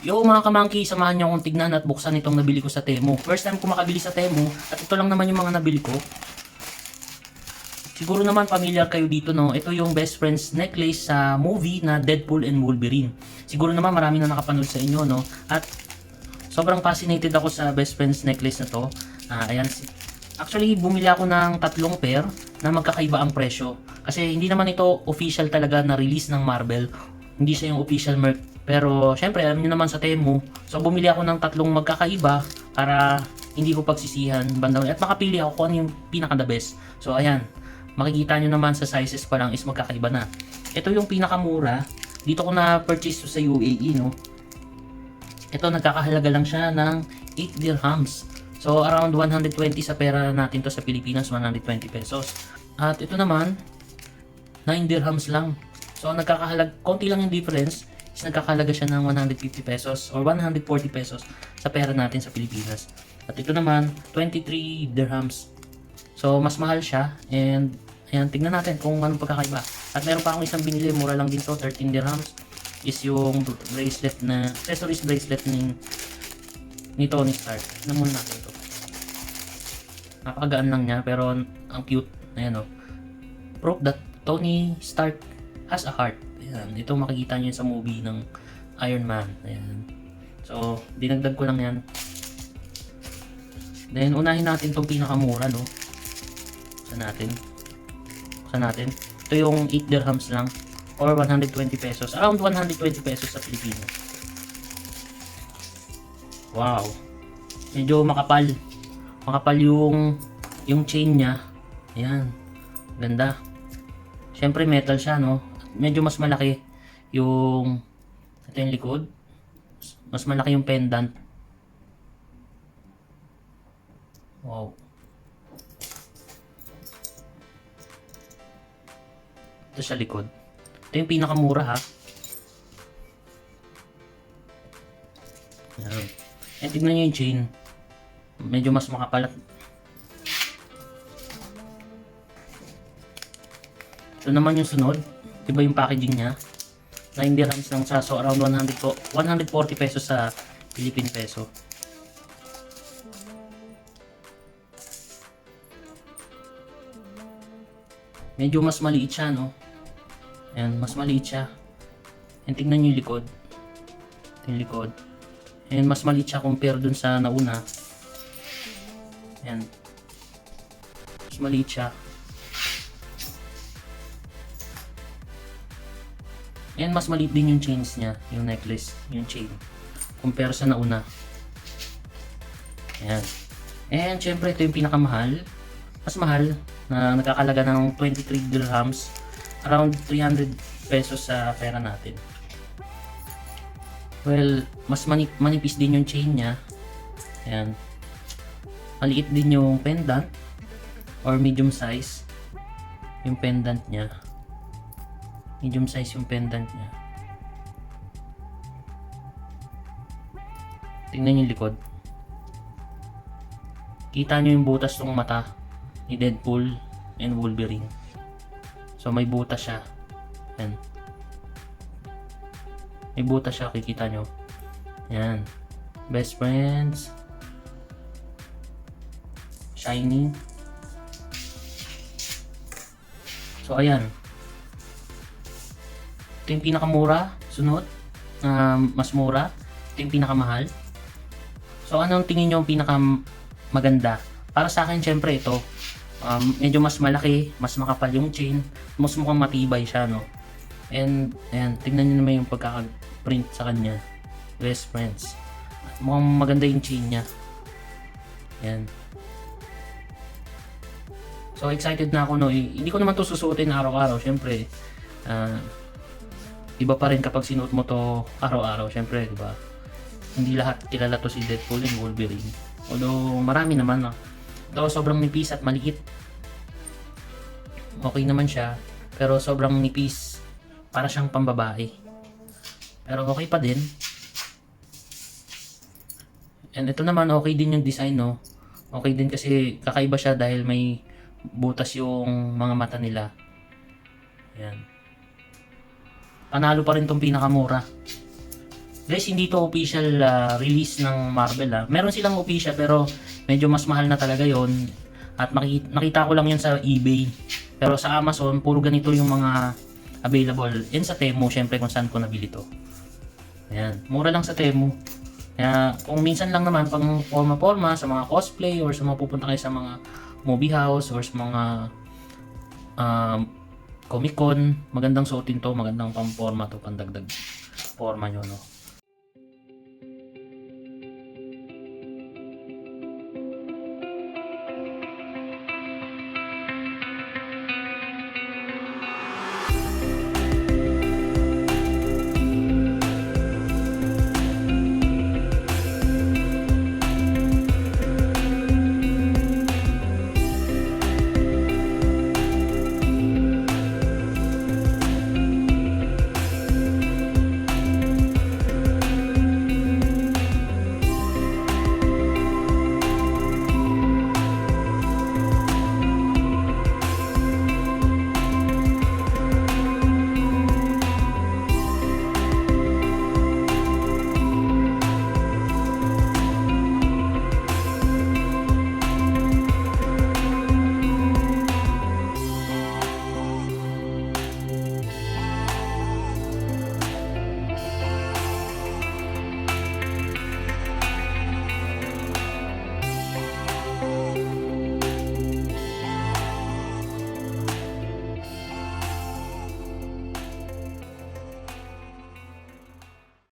Yo mga kamangki, samahan niyo akong tignan at buksan itong nabili ko sa Temu. First time ko makabili sa Temu at ito lang naman yung mga nabili ko. Siguro naman familiar kayo dito, no? Ito yung best friends necklace sa movie na Deadpool and Wolverine. Siguro naman marami na nakapanood sa inyo, no? At sobrang fascinated ako sa best friends necklace na to. Ayan. Actually, bumili ako ng tatlong pair na magkakaiba ang presyo. Kasi hindi naman ito official talaga na release ng Marvel. Hindi siya yung official merch. Pero syempre, alam niyo naman sa Temu. So bumili ako ng tatlong magkakaiba para hindi ko pagsisihan bandang at makapili ako kung ano yung pinaka the best. So ayan, makikita nyo naman sa sizes pa lang is magkakaiba na. Ito yung pinakamura. Dito ko na purchase to sa UAE, no. Ito nagkakahalaga lang siya ng 8 dirhams. So around 120 sa pera natin to sa Pilipinas, 120 pesos. At ito naman 9 dirhams lang. So konti lang yung difference. Is nagkakahalaga siya ng 150 pesos or 140 pesos sa pera natin sa Pilipinas. At ito naman 23 dirhams. So mas mahal siya, and ayan, tingnan natin kung anong pagkakaiba. At meron pa akong isang binili, mura lang din to, 13 dirhams. Is yung bracelet na, accessories bracelet ni Tony Stark. Tignan muna natin to. Napakagaan lang niya, pero ang cute. Ayan, oh. Proof that Tony Stark has a heart. Ayan, ito makikita niyo sa movie ng Iron Man. Ayan. So, dinagdag ko lang yan. Then, unahin natin itong pinakamura, no? Buksan natin. Ito yung 8 dirhams lang or 120 pesos. Around 120 pesos sa Pilipinas. Wow. Medyo makapal. Makapal yung chain niya. Ayan. Ganda. Syempre metal siya, no? Medyo mas malaki yung ito yung likod. Mas malaki yung pendant. Wow. Ito sa likod. Ito yung pinakamura, ha. Ayan. And tignan nyo yung chain. Medyo mas makapal. Ito naman yung sunod. Iba yung packaging niya. 9 dirhams lang siya. So around 140 pesos sa Philippine peso. Medyo mas maliit siya, no? Ayan, mas maliit siya. And tingnan nyo yung likod. Ito yung likod. And mas maliit siya compare dun sa nauna. Ayan. Mas maliit siya. And mas maliit din yung chains niya, yung necklace, yung chain. Compare sa nauna. Ayan. And syempre ito yung pinakamahal. Mas mahal na nagkakalaga ng 23 dirhams. Around 300 pesos sa pera natin. Well, mas manipis din yung chain niya. Ayan. Maliit din yung pendant or medium size yung pendant niya. Medium size yung pendant niya. Tingnan yung likod. Kita nyo yung butas ng mata ni Deadpool and Wolverine. So may butas siya. Yan. May butas siya, kikita nyo. Yan. Best friends. Shiny. So ayan. Ito yung pinakamura. Sunod. Mas mura. Ito yung pinakamahal. So anong tingin nyo ang pinakamaganda? Para sa akin, syempre ito. Medyo mas malaki, mas makapal yung chain, mas mukhang matibay siya, no? And ayan, tingnan nyo naman yung pagkaka-print sa kanya. Best friends. Mukhang maganda yung chain niya. Ayan. So excited na ako, no? Hindi ko naman to susuotin araw-araw, syempre. Iba pa rin kapag sinuot mo to araw-araw, syempre, di ba? Hindi lahat kilala to si Deadpool and Wolverine. Although marami naman, no? Ito sobrang nipis at maliit. Okay naman siya, pero sobrang nipis. Para siyang pambabae. Pero okay pa din. And ito naman, okay din yung design, no? Okay din kasi kakaiba siya dahil may butas yung mga mata nila. Ayan. Panalo pa rin tong pinakamura. Guys, hindi to official release ng Marvel Meron silang official pero medyo mas mahal na talaga yon. At nakita ko lang yun sa eBay. Pero sa Amazon, puro ganito yung mga available. And sa Temu, syempre kung saan ko nabili to. Ayan, mura lang sa Temu. Kaya kung minsan lang naman pang forma-forma sa mga cosplay or sa mga pupunta kayo sa mga movie house or sa mga Comic Con, magandang suotin to, magandang pang-forma to, pandagdag forma nyo, no?